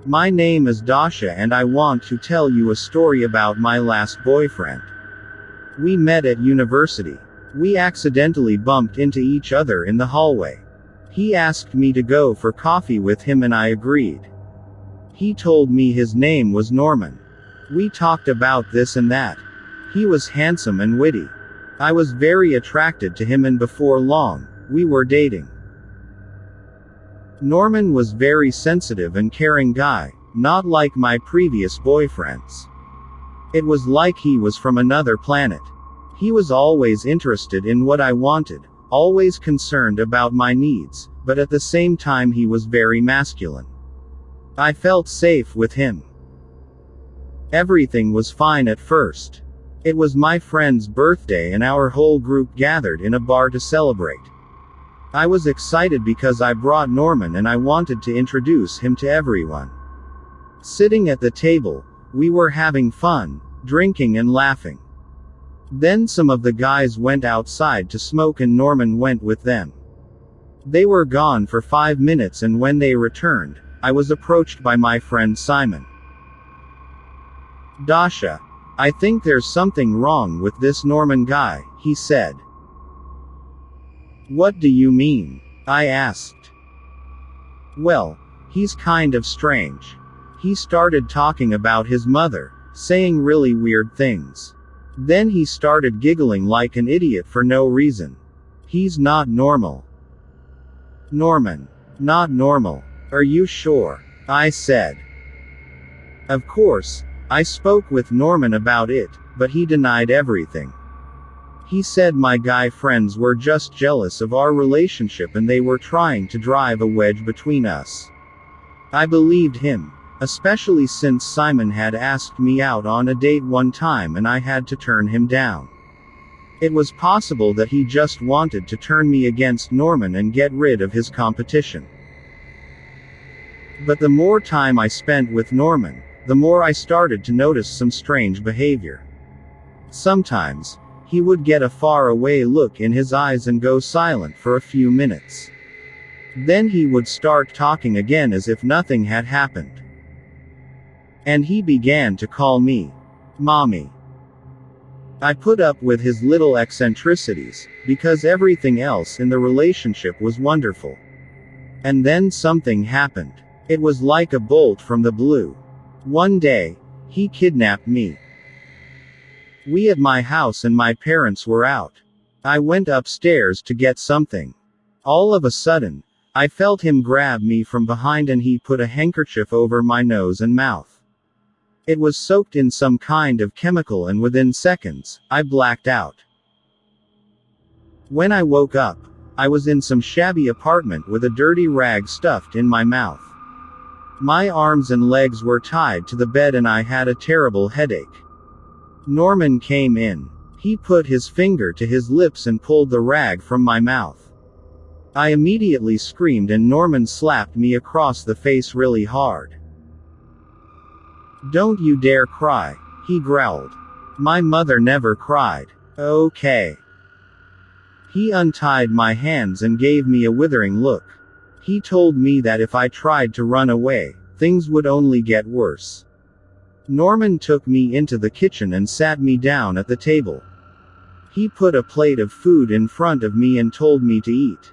My name is Dasha and I want to tell you a story about my last boyfriend. We met at university. We accidentally bumped into each other in the hallway. He asked me to go for coffee with him and I agreed. He told me his name was Norman. We talked about this and that. He was handsome and witty. I was very attracted to him and before long, we were dating. Norman was very sensitive and caring guy, not like my previous boyfriends. It was like he was from another planet. He was always interested in what I wanted, always concerned about my needs, but at the same time he was very masculine. I felt safe with him. Everything was fine at first. It was my friend's birthday and our whole group gathered in a bar to celebrate. I was excited because I brought Norman and I wanted to introduce him to everyone. Sitting at the table, we were having fun, drinking and laughing. Then some of the guys went outside to smoke and Norman went with them. They were gone for 5 minutes and when they returned, I was approached by my friend Simon. "Dasha, I think there's something wrong with this Norman guy," he said. "What do you mean?" I asked. "Well, he's kind of strange. He started talking about his mother, saying really weird things. Then he started giggling like an idiot for no reason. He's not normal." "Norman. Not normal. Are you sure?" I said. Of course, I spoke with Norman about it, but he denied everything. He said my guy friends were just jealous of our relationship and they were trying to drive a wedge between us. I believed him, especially since Simon had asked me out on a date one time and I had to turn him down. It was possible that he just wanted to turn me against Norman and get rid of his competition. But the more time I spent with Norman, the more I started to notice some strange behavior. Sometimes, he would get a far-away look in his eyes and go silent for a few minutes. Then he would start talking again as if nothing had happened. And he began to call me Mommy. I put up with his little eccentricities, because everything else in the relationship was wonderful. And then something happened. It was like a bolt from the blue. One day, he kidnapped me. We at my house and my parents were out. I went upstairs to get something. All of a sudden, I felt him grab me from behind and he put a handkerchief over my nose and mouth. It was soaked in some kind of chemical and within seconds, I blacked out. When I woke up, I was in some shabby apartment with a dirty rag stuffed in my mouth. My arms and legs were tied to the bed and I had a terrible headache. Norman came in. He put his finger to his lips and pulled the rag from my mouth. I immediately screamed and Norman slapped me across the face really hard. "Don't you dare cry," he growled. "My mother never cried." "Okay." He untied my hands and gave me a withering look. He told me that if I tried to run away, things would only get worse. Norman took me into the kitchen and sat me down at the table. He put a plate of food in front of me and told me to eat.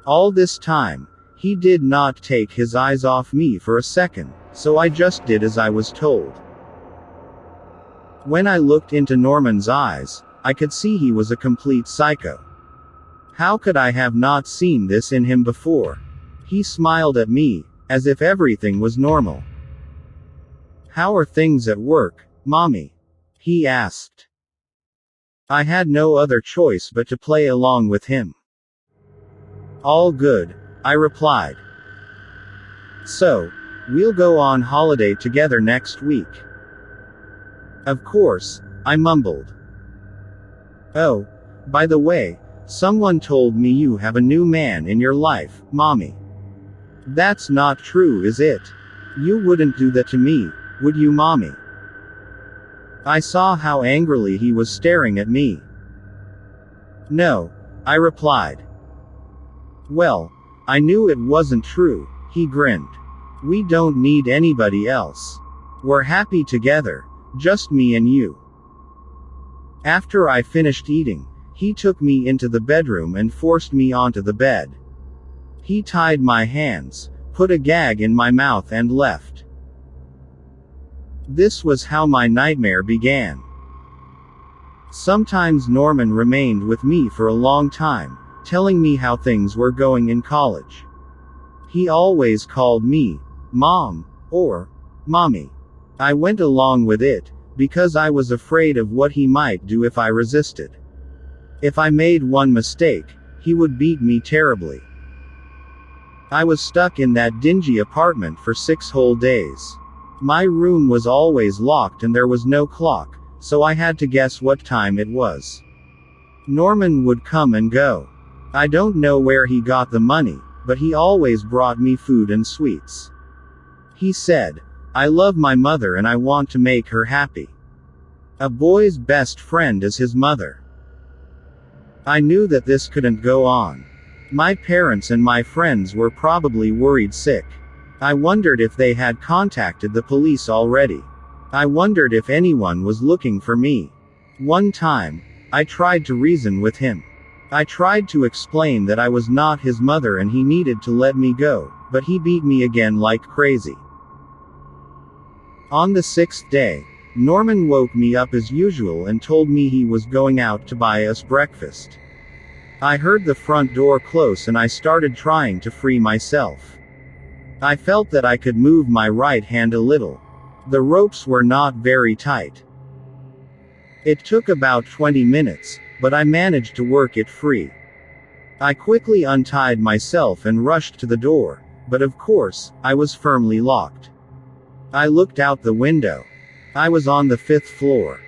All this time, he did not take his eyes off me for a second, so I just did as I was told. When I looked into Norman's eyes, I could see he was a complete psycho. How could I have not seen this in him before? He smiled at me, as if everything was normal. "How are things at work, Mommy?" he asked. I had no other choice but to play along with him. "All good," I replied. "So, we'll go on holiday together next week." "Of course," I mumbled. "Oh, by the way, someone told me you have a new man in your life, Mommy." "That's not true, is it? You wouldn't do that to me, would you, Mommy?" I saw how angrily he was staring at me. "No," I replied. "Well, I knew it wasn't true," he grinned. We don't need anybody else. We're happy together, just me and you." After I finished eating, he took me into the bedroom and forced me onto the bed. He tied my hands, put a gag in my mouth and left. This was how my nightmare began. Sometimes Norman remained with me for a long time, telling me how things were going in college. He always called me Mom, or Mommy. I went along with it, because I was afraid of what he might do if I resisted. If I made one mistake, he would beat me terribly. I was stuck in that dingy apartment for 6 whole days. My room was always locked and there was no clock, so I had to guess what time it was. Norman would come and go. I don't know where he got the money, but he always brought me food and sweets. He said, "I love my mother and I want to make her happy." A boy's best friend is his mother. I knew that this couldn't go on. My parents and my friends were probably worried sick. I wondered if they had contacted the police already. I wondered if anyone was looking for me. One time, I tried to reason with him. I tried to explain that I was not his mother and he needed to let me go, but he beat me again like crazy. On the 6th day, Norman woke me up as usual and told me he was going out to buy us breakfast. I heard the front door close and I started trying to free myself. I felt that I could move my right hand a little. The ropes were not very tight. It took about 20 minutes, but I managed to work it free. I quickly untied myself and rushed to the door, but of course, I was firmly locked. I looked out the window. I was on the 5th floor.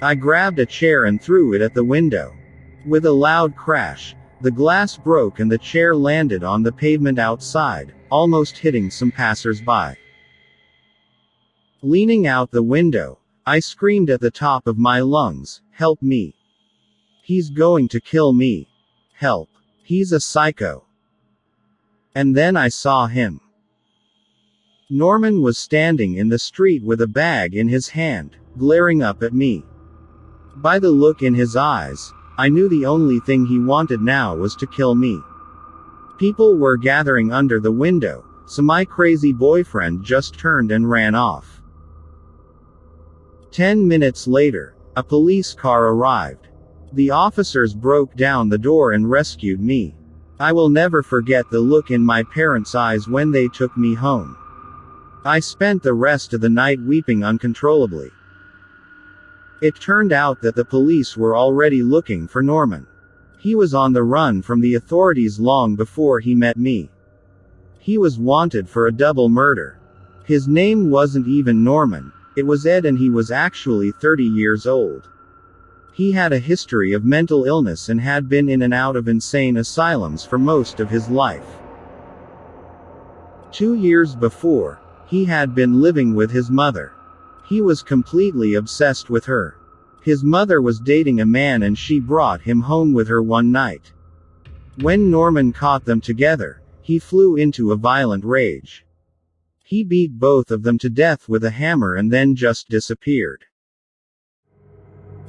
I grabbed a chair and threw it at the window. With a loud crash, the glass broke and the chair landed on the pavement outside, almost hitting some passers-by. Leaning out the window, I screamed at the top of my lungs, "Help me! He's going to kill me! Help! He's a psycho!" And then I saw him. Norman was standing in the street with a bag in his hand, glaring up at me. By the look in his eyes, I knew the only thing he wanted now was to kill me. People were gathering under the window, so my crazy boyfriend just turned and ran off. 10 minutes later, a police car arrived. The officers broke down the door and rescued me. I will never forget the look in my parents' eyes when they took me home. I spent the rest of the night weeping uncontrollably. It turned out that the police were already looking for Norman. He was on the run from the authorities long before he met me. He was wanted for a double murder. His name wasn't even Norman, it was Ed, and he was actually 30 years old. He had a history of mental illness and had been in and out of insane asylums for most of his life. 2 years before, he had been living with his mother. He was completely obsessed with her. His mother was dating a man and she brought him home with her one night. When Norman caught them together, he flew into a violent rage. He beat both of them to death with a hammer and then just disappeared.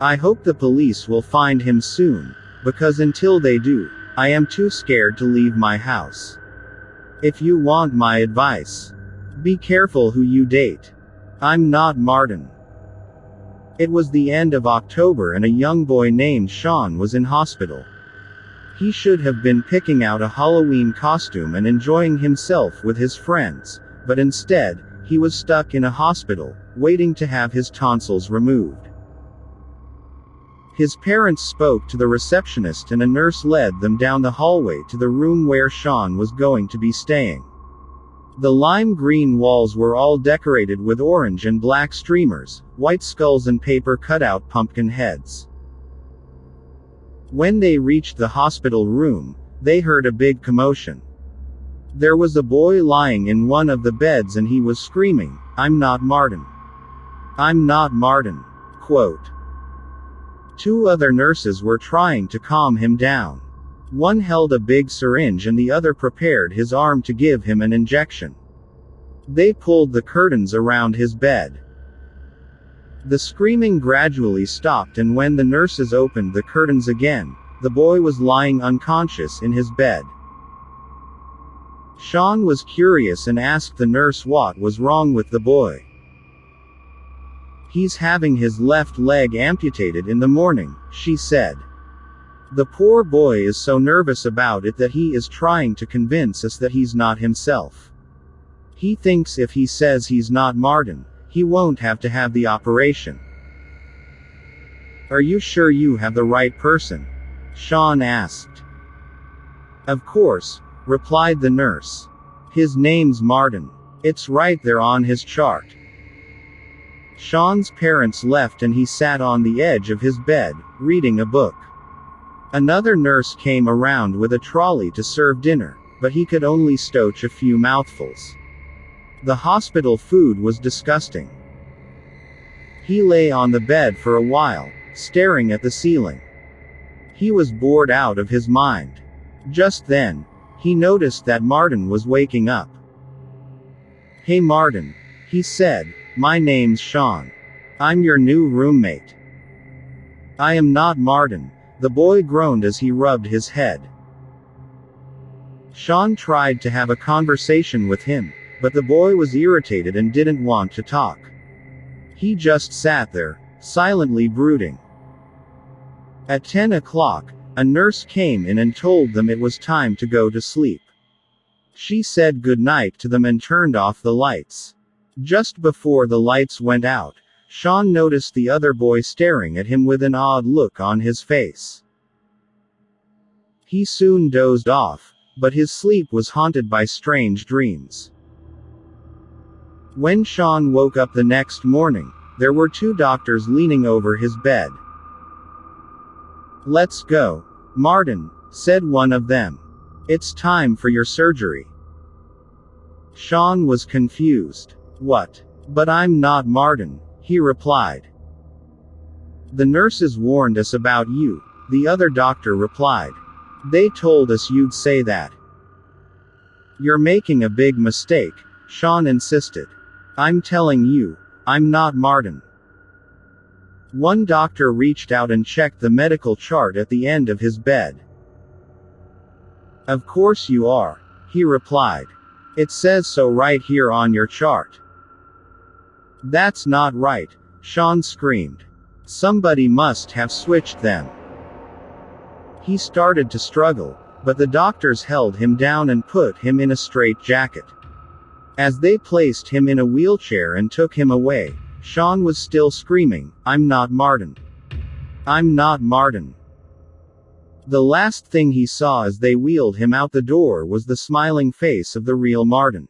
I hope the police will find him soon, because until they do, I am too scared to leave my house. If you want my advice, be careful who you date. I'm not Martin. It was the end of October and a young boy named Sean was in hospital. He should have been picking out a Halloween costume and enjoying himself with his friends, but instead, he was stuck in a hospital, waiting to have his tonsils removed. His parents spoke to the receptionist and a nurse led them down the hallway to the room where Sean was going to be staying. The lime green walls were all decorated with orange and black streamers, white skulls and paper cutout pumpkin heads. When they reached the hospital room, they heard a big commotion. There was a boy lying in one of the beds and he was screaming, "I'm not Martin. I'm not Martin." Quote. 2 other nurses were trying to calm him down. One held a big syringe and the other prepared his arm to give him an injection. They pulled the curtains around his bed. The screaming gradually stopped, and when the nurses opened the curtains again, the boy was lying unconscious in his bed. Sean was curious and asked the nurse what was wrong with the boy. "He's having his left leg amputated in the morning," she said. "The poor boy is so nervous about it that he is trying to convince us that he's not himself. He thinks if he says he's not Martin, he won't have to have the operation." "Are you sure you have the right person?" Sean asked. "Of course," replied the nurse. "His name's Martin. It's right there on his chart." Sean's parents left and he sat on the edge of his bed, reading a book. Another nurse came around with a trolley to serve dinner, but he could only stoach a few mouthfuls. The hospital food was disgusting. He lay on the bed for a while, staring at the ceiling. He was bored out of his mind. Just then, he noticed that Martin was waking up. "Hey Martin," he said, "my name's Sean. I'm your new roommate." "I am not Martin," the boy groaned as he rubbed his head. Sean tried to have a conversation with him, but the boy was irritated and didn't want to talk. He just sat there, silently brooding. At 10 o'clock, a nurse came in and told them it was time to go to sleep. She said goodnight to them and turned off the lights. Just before the lights went out, Sean noticed the other boy staring at him with an odd look on his face. He soon dozed off, but his sleep was haunted by strange dreams. When Sean woke up the next morning, there were two doctors leaning over his bed. "Let's go, Martin," said one of them. "It's time for your surgery." Sean was confused. "What? But I'm not Martin," he replied. "The nurses warned us about you," the other doctor replied. "They told us you'd say that." "You're making a big mistake," Sean insisted. "I'm telling you, I'm not Martin." One doctor reached out and checked the medical chart at the end of his bed. "Of course you are," he replied. "It says so right here on your chart." "That's not right," Sean screamed. "Somebody must have switched them." He started to struggle, but the doctors held him down and put him in a straitjacket. As they placed him in a wheelchair and took him away, Sean was still screaming, "I'm not Martin. I'm not Martin." The last thing he saw as they wheeled him out the door was the smiling face of the real Martin.